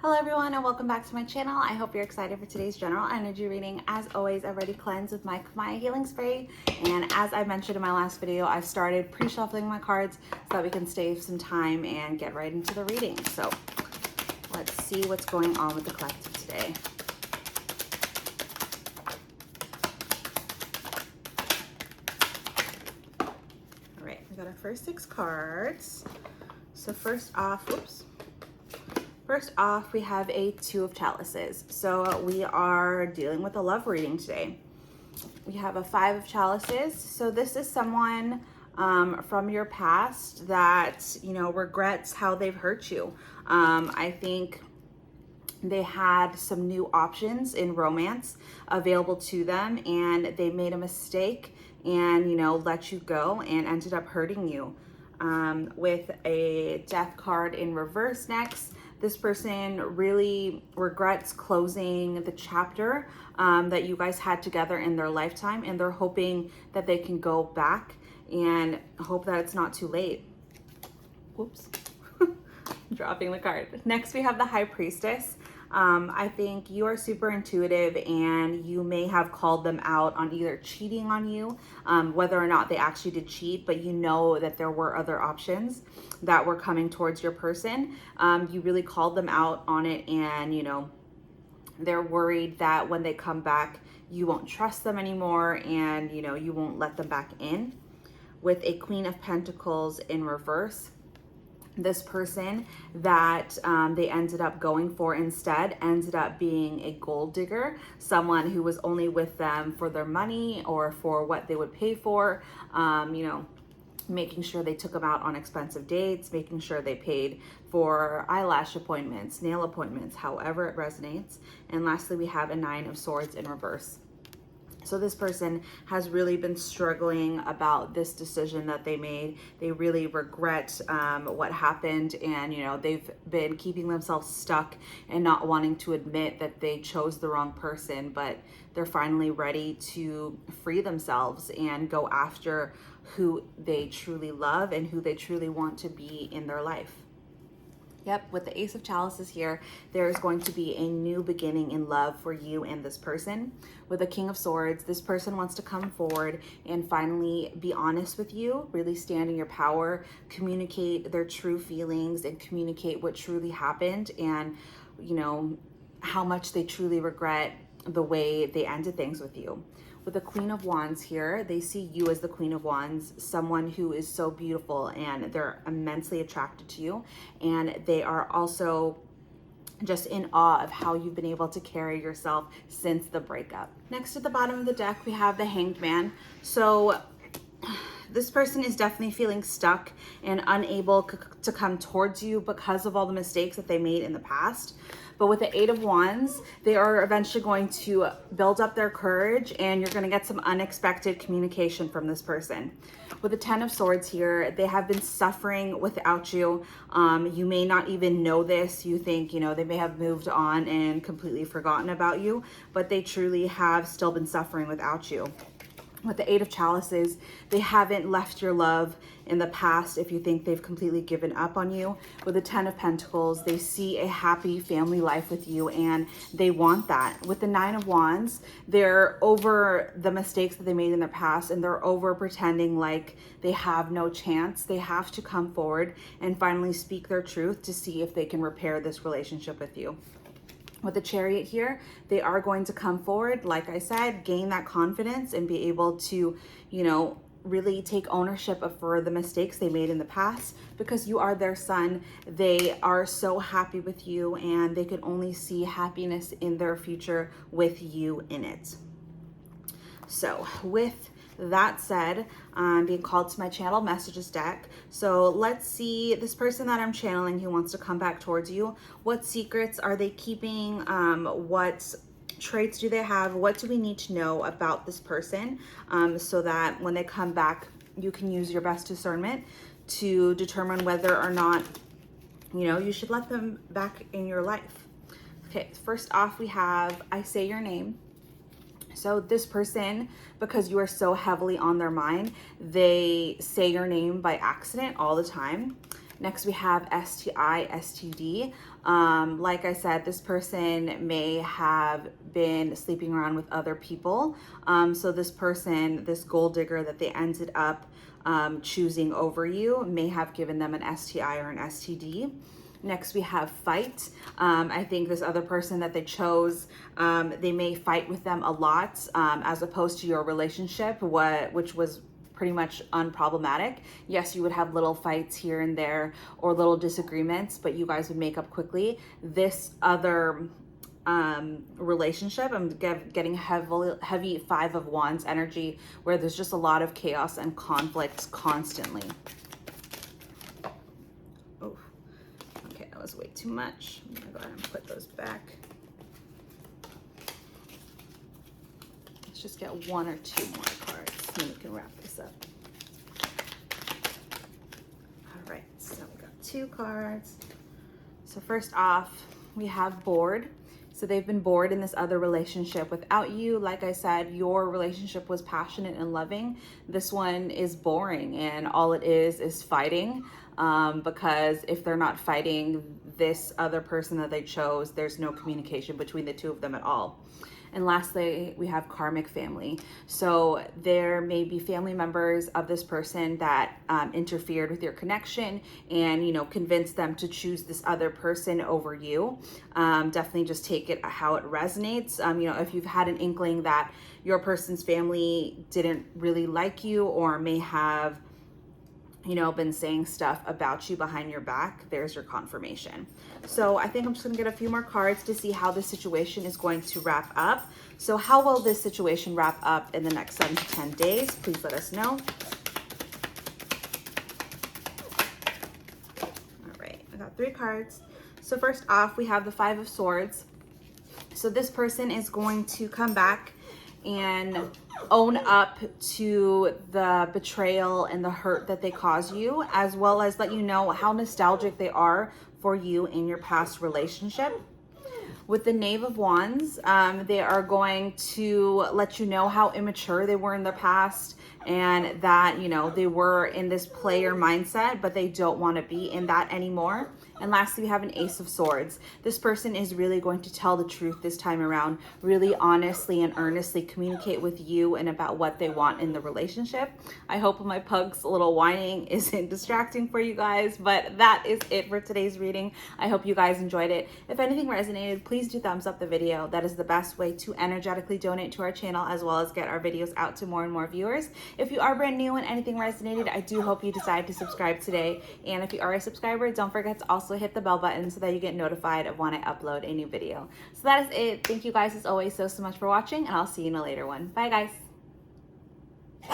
Hello everyone and welcome back to my channel. I hope you're excited for today's general energy reading. As always, I've already cleansed with my Kamaya healing spray, and as I mentioned in my last video, I've started pre-shuffling my cards so that we can save some time and get right into the reading. So let's see what's going on with the collective today. All right, we got our first 6 cards. So first off, we have a 2 of chalices. So we are dealing with a love reading today. We have a 5 of chalices. So this is someone from your past that, regrets how they've hurt you. I think they had some new options in romance available to them, and they made a mistake and, let you go and ended up hurting you. With a death card in reverse next. This person really regrets closing the chapter that you guys had together in their lifetime, and they're hoping that they can go back and hope that it's not too late. Whoops. Dropping the card. Next, we have the High Priestess. I think you are super intuitive, and you may have called them out on either cheating on you, whether or not they actually did cheat, but you know that there were other options that were coming towards your person. You really called them out on it, and they're worried that when they come back, you won't trust them anymore, and you won't let them back in. With a Queen of Pentacles in reverse, this person that they ended up going for instead ended up being a gold digger, someone who was only with them for their money or for what they would pay for, making sure they took them out on expensive dates, making sure they paid for eyelash appointments, nail appointments, however it resonates. And lastly, we have a 9 of Swords in reverse. So this person has really been struggling about this decision that they made. They really regret what happened, and they've been keeping themselves stuck and not wanting to admit that they chose the wrong person, but they're finally ready to free themselves and go after who they truly love and who they truly want to be in their life. Yep, with the Ace of Chalices here, there is going to be a new beginning in love for you and this person. With the King of Swords, this person wants to come forward and finally be honest with you, really stand in your power, communicate their true feelings and communicate what truly happened, and how much they truly regret the way they ended things with you. With the Queen of Wands here, they see you as the Queen of Wands, someone who is so beautiful, and they're immensely attracted to you. And they are also just in awe of how you've been able to carry yourself since the breakup. Next, at the bottom of the deck, we have the Hanged Man. So this person is definitely feeling stuck and unable to come towards you because of all the mistakes that they made in the past. But with the 8 of Wands, they are eventually going to build up their courage, and you're going to get some unexpected communication from this person. With the 10 of Swords here, they have been suffering without you. You may not even know this. You think, they may have moved on and completely forgotten about you, but they truly have still been suffering without you. With the 8 of Chalices, they haven't left your love in the past if you think they've completely given up on you. With the 10 of Pentacles, they see a happy family life with you, and they want that. With the 9 of Wands, they're over the mistakes that they made in their past, and they're over pretending like they have no chance. They have to come forward and finally speak their truth to see if they can repair this relationship with you. With the Chariot here, they are going to come forward, like I said, gain that confidence and be able to, really take ownership for the mistakes they made in the past, because you are their son. They are so happy with you, and they can only see happiness in their future with you in it. So with that said, I'm being called to my channel messages deck. So let's see this person that I'm channeling who wants to come back towards you. What secrets are they keeping? What traits do they have? What do we need to know about this person so that when they come back, you can use your best discernment to determine whether or not, you should let them back in your life. Okay, first off, we have I Say Your Name. So this person, because you are so heavily on their mind, they say your name by accident all the time. Next, we have STI, STD. Like I said, this person may have been sleeping around with other people. So this person, this gold digger that they ended up choosing over you, may have given them an STI or an STD. Next, we have fight. I think this other person that they chose, they may fight with them a lot, as opposed to your relationship, which was pretty much unproblematic. Yes, you would have little fights here and there or little disagreements, but you guys would make up quickly. This other relationship, I'm getting heavy 5 of Wands energy, where there's just a lot of chaos and conflict constantly. Oh, okay, that was way too much. I'm gonna go ahead and put those back. Let's just get 1 or 2 more cards, and then we can wrap this up. All right, so we got 2 cards. So first off, we have bored. So they've been bored in this other relationship without you. Like I said, your relationship was passionate and loving. This one is boring, and all it is fighting. Because if they're not fighting this other person that they chose, there's no communication between the two of them at all. And lastly, we have karmic family. So there may be family members of this person that interfered with your connection and, you know, convinced them to choose this other person over you. Definitely just take it how it resonates. You know, if you've had an inkling that your person's family didn't really like you, or may have, you know, been saying stuff about you behind your back, there's your confirmation. So I think I'm just gonna get a few more cards to see how this situation is going to wrap up. So how will this situation wrap up in the next 7 to 10 days? Please let us know. All right, I got 3 cards. So first off, we have the 5 of Swords. So this person is going to come back and own up to the betrayal and the hurt that they caused you, as well as let you know how nostalgic they are for you in your past relationship. With the Knave of Wands, they are going to let you know how immature they were in the past, and that, you know, they were in this player mindset, but they don't want to be in that anymore. And lastly, we have an Ace of Swords. This person is really going to tell the truth this time around, really honestly and earnestly communicate with you and about what they want in the relationship. I hope my pug's little whining isn't distracting for you guys, but that is it for today's reading. I hope you guys enjoyed it. If anything resonated, please do thumbs up the video. That is the best way to energetically donate to our channel, as well as get our videos out to more and more viewers. If you are brand new and anything resonated, I do hope you decide to subscribe today. And if you are a subscriber, don't forget to also hit the bell button so that you get notified of when I upload a new video. So that is it. Thank you guys as always so much for watching, and I'll see you in a later one. Bye guys.